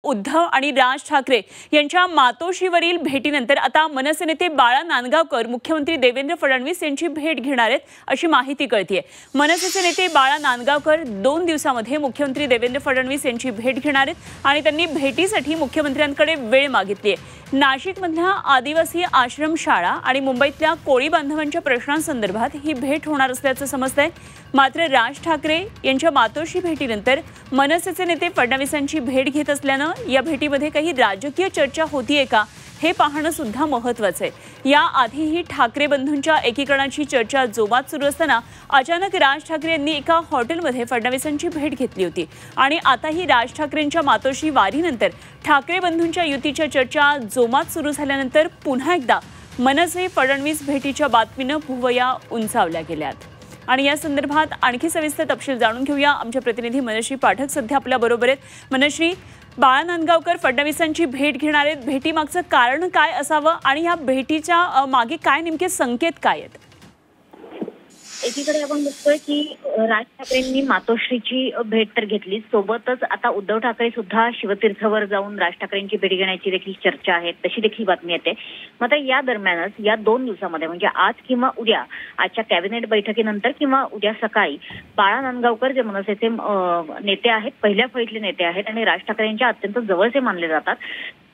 उद्धव आणि राज ठाकरे यांच्या मातोश्रीवरील भेटीनंतर आता मनसे नेते बाळा नांदगावकर मुख्यमंत्री देवेंद्र फडणवीस यांची भेट घेणार आहेत अशी माहिती कळतेय। मनसेचे नेते बाळा नांदगावकर 2 दिवसांमध्ये मुख्यमंत्री देवेंद्र फडणवीस यांची भेट घेणार आहेत आणि त्यांनी भेटीसाठी मुख्यमंत्र्यांकडे वेळ मागितली आहे। नाशिकमधल्या आदिवासी आश्रमशाळा आणि मुंबईतल्या कोळी बांधवांच्या प्रश्नांसंदर्भात ही भेट होणार असल्याचं समजतंय। मात्र राज ठाकरे यांच्या मातोश्री भेटीनंतर मनसेचे नेते फडणवीसांची भेट घेत असल्यानं या भेटीमध्ये काही राजकीय चर्चा होतीये का हे पाहणं सुद्धा महत्त्वाचं आहे। या आधीही ठाकरे बंधूंच्या एकीकरणाची चर्चा जोमात सुरू असताना अचानक राज ठाकरे यांनी एका हॉटेलमध्ये फडणवीसांची भेट घेतली होती आणि आताही राज ठाकरेंच्या मातोश्री वारीनंतर ठाकरे बंधूंच्या युतीच्या चर्चा जोमात सुरू झाल्यानंतर पुन्हा एकदा मनसे फडणवीस भेटीच्या बातमीनं भुवया उंचावल्या गेल्यात। आणि या संदर्भात आणखी सविस्तर तपशील जाणून घेऊया। आमचे प्रतिनिधी मनश्री पाठक सध्या आपल्या बरोबर आहेत। मनश्री, बाळा नांदगावकर फडणवीसांची भेट घेणार आहेत, भेटीमागचं कारण काय असावं आणि या भेटीच्या मागे काय नेमके संकेत काय आहेत? एकीकडे आपण बघतोय की राज ठाकरेंनी मातोश्रीची भेट तर घेतली, सोबतच आता उद्धव ठाकरे सुद्धा शिवतीर्थवर जाऊन राज ठाकरेंची भेट घेण्याची देखील चर्चा आहे, तशी देखील बातमी येते। मात्र या दरम्यानच या 2 दिवसांमध्ये म्हणजे आज किंवा उद्या, आजच्या कॅबिनेट बैठकीनंतर किंवा उद्या सकाळी बाळा नांदगावकर जे मनसेचे नेते आहेत, पहिल्या फळीतले नेते आहेत आणि राज ठाकरे यांच्या अत्यंत जवळचे मानले जातात,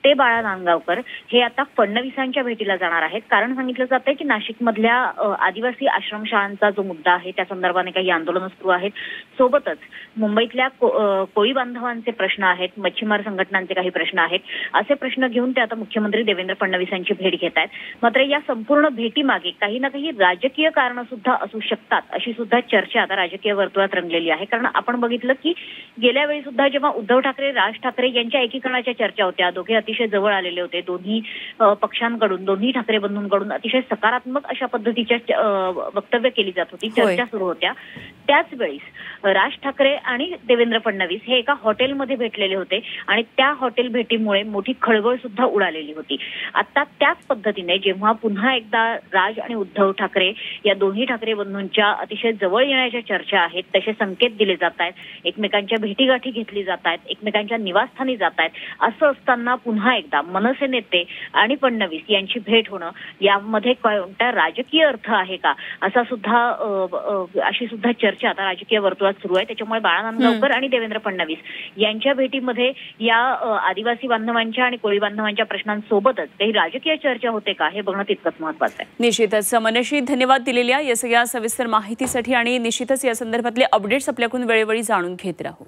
ते बाळा नांदगावकर हे आता फडणवीसांच्या भेटीला जाणार आहेत। कारण सांगितलं जातंय की नाशिकमधल्या आदिवासी आश्रमशाळांचा जो मुद्दा आहे त्या संदर्भाने काही आंदोलन सुरू आहेत, सोबतच मुंबईतल्या कोळी बांधवांचे प्रश्न आहेत, मच्छीमार संघटनांचे काही प्रश्न आहेत, असे प्रश्न घेऊन ते आता मुख्यमंत्री देवेंद्र फडणवीसांची भेट घेत आहेत। मात्र या संपूर्ण भेटीमागे काही ना काही राजकीय कारणं सुद्धा असू शकतात, अशी सुद्धा चर्चा आता राजकीय वर्तुळात रंगलेली आहे। कारण आपण बघितलं की गेल्या वेळी सुद्धा जेव्हा उद्धव ठाकरे राज ठाकरे यांच्या एकीकरणाच्या चर्चा होत्या, दोघे अतिशय जवळ आलेले होते, दोन्ही पक्षांकडून, दोन्ही ठाकरे बंधूंकडून अतिशय सकारात्मक अशा पद्धतीच्या वक्तव्य केली जात होती, चर्चा सुरू होत्या। त्याच वेळी राज ठाकरे आणि देवेंद्र फडणवीस हे एका हॉटेलमध्ये भेटलेले होते आणि त्या हॉटेल भेटीमुळे मोठी खळबळ सुद्धा उडालेली होती। आता त्याच पद्धतीने जेव्हा पुन्हा एकदा राज आणि उद्धव ठाकरे या दोन्ही ठाकरे बंधूंच्या अतिशय जवळ येण्याच्या चर्चा आहेत, तसे संकेत दिले जात आहेत, एकमेकांच्या भेटीगाठी घेतली जात आहेत, एकमेकांच्या निवासस्थानी जात आहेत। असं असताना पुन्हा एकदा मनसे नेते आणि फडणवीस यांची भेट होणं यामध्ये कोणता राजकीय अर्थ आहे का, अशी सुद्धा चर्चा आता राजकीय वर्तुळात सुरू आहे। त्याच्यामुळे बाळा नांदगावकर आणि देवेंद्र फडणवीस यांच्या भेटीमध्ये या आदिवासी बांधवांच्या आणि कोळी बांधवांच्या प्रश्नांसोबतच काही राजकीय चर्चा होते का हे बघणं तितकंच महत्त्वाचं आहे। निश्चितच मनश्री, धन्यवाद दिलेल्या या सगळ्या सविस्तर माहितीसाठी आणि निश्चितच या संदर्भातले अपडेट्स आपल्याकडून वेळोवेळी जाणून घेत राहू।